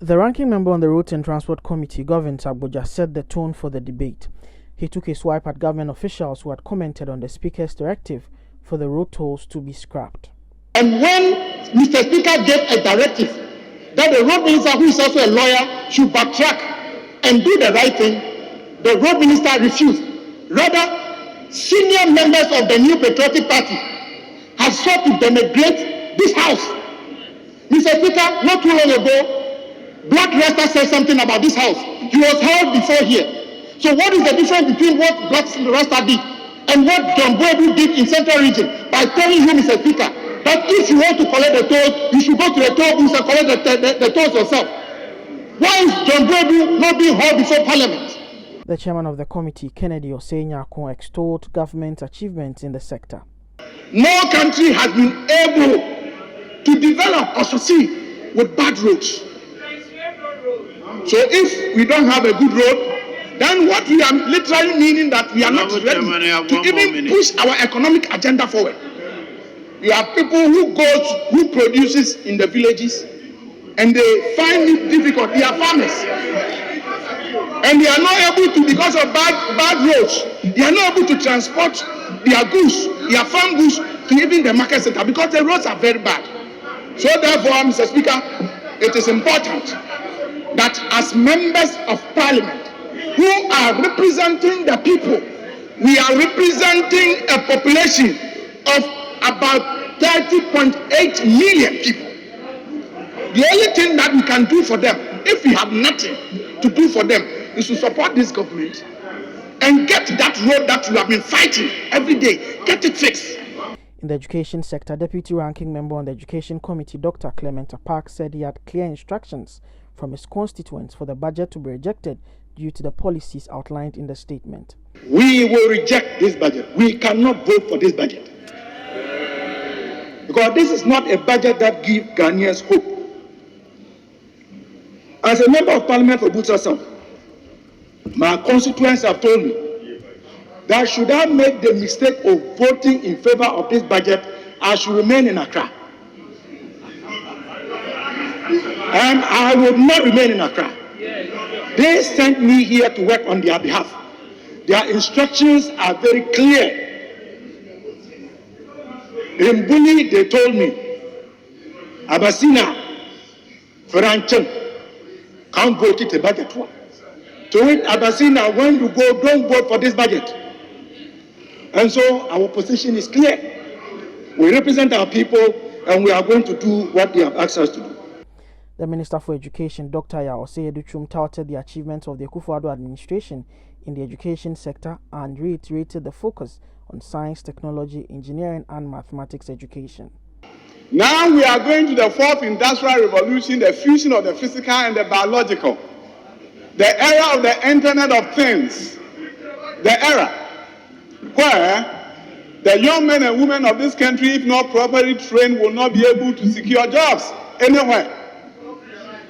The ranking member on the Roads and Transport Committee, Governor Abuja, set the tone for the debate. He took a swipe at government officials who had commented on the Speaker's directive for the road tolls to be scrapped. And when Mr. Speaker gave a directive that the road minister, who is also a lawyer, should backtrack and do the right thing, the road minister refused. Rather, senior members of the New Patriotic Party have sought to denigrate this House. Mr. Speaker, not too long ago, Black Rasta said something about this House. He was held before here. So what is the difference between what Black Rasta did and what John Boadu did in Central Region by telling you, Mr. Speaker, that if you want to collect the tolls, you should go to the toll booths and collect the tolls yourself? Why is John Boadu not being held before Parliament? The chairman of the committee, Kennedy Osei-Nyako, extolled government achievements in the sector. No country has been able to develop or succeed with bad roads. So if we don't have a good road, then what we are literally meaning that we are not ready to even push our economic agenda forward. We have people who produces in the villages, and they find it difficult. They are farmers, and they are not able to, because of bad roads, they are not able to transport their goods, their farm goods, to even the market center because the roads are very bad. So therefore, Mr. Speaker, it is important that as members of Parliament who are representing the people, we are representing a population of about 30.8 million people. The only thing that we can do for them, if we have nothing to do for them, is to support this government and get that road that we have been fighting every day, get it fixed. In the education sector, Deputy Ranking Member on the Education Committee, Dr. Clement Park, said he had clear instructions from his constituents for the budget to be rejected due to the policies outlined in the statement. We will reject this budget. We cannot vote for this budget, because this is not a budget that gives Ghanaians hope. As a member of Parliament for Butsasam, my constituents have told me that should I make the mistake of voting in favor of this budget, I should remain in Accra. And I will not remain in Accra. They sent me here to work on their behalf. Their instructions are very clear. In Buni, they told me, Abasina, Franchen, can't vote it a budget. To it, Abasina, when you go, don't vote for this budget. And so our position is clear. We represent our people, and we are going to do what they have asked us to do. The Minister for Education, Dr. Yaosei Educhum, touted the achievements of the Akufo-Addo administration in the education sector and reiterated the focus on science, technology, engineering, and mathematics education. Now we are going to the fourth industrial revolution, the fusion of the physical and the biological, the era of the Internet of Things, the era where the young men and women of this country, if not properly trained, will not be able to secure jobs anywhere.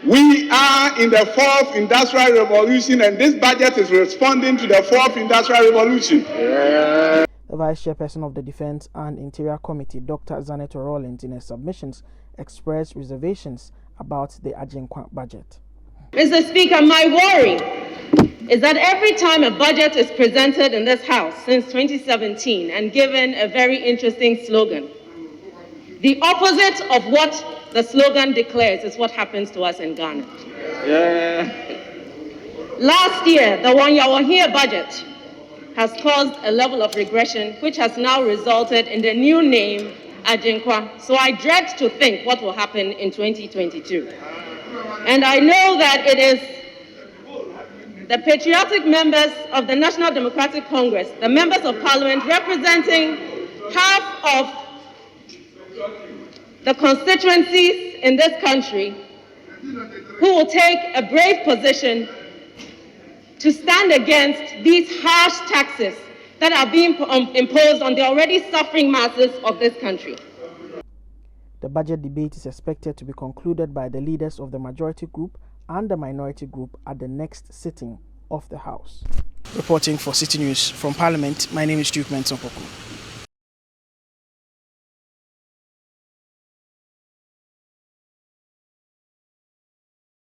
We are in the fourth industrial revolution, and this budget is responding to the fourth industrial revolution. The Vice Chairperson of the Defense and Interior Committee, Dr. Zaneto Rollins, in her submissions, expressed reservations about the Ajinkwa budget. Mr. Speaker, my worry is that every time a budget is presented in this House since 2017 and given a very interesting slogan, the opposite of what the slogan declares is what happens to us in Ghana. Last year, the Wanyawahia budget has caused a level of regression, which has now resulted in the new name, Ajinkwa. So I dread to think what will happen in 2022. And I know that it is the patriotic members of the National Democratic Congress, the members of Parliament representing half of the constituencies in this country, who will take a brave position to stand against these harsh taxes that are being imposed on the already suffering masses of this country. The budget debate is expected to be concluded by the leaders of the majority group and the minority group at the next sitting of the House. Reporting for City News from Parliament, my name is Duke Mensonkoku.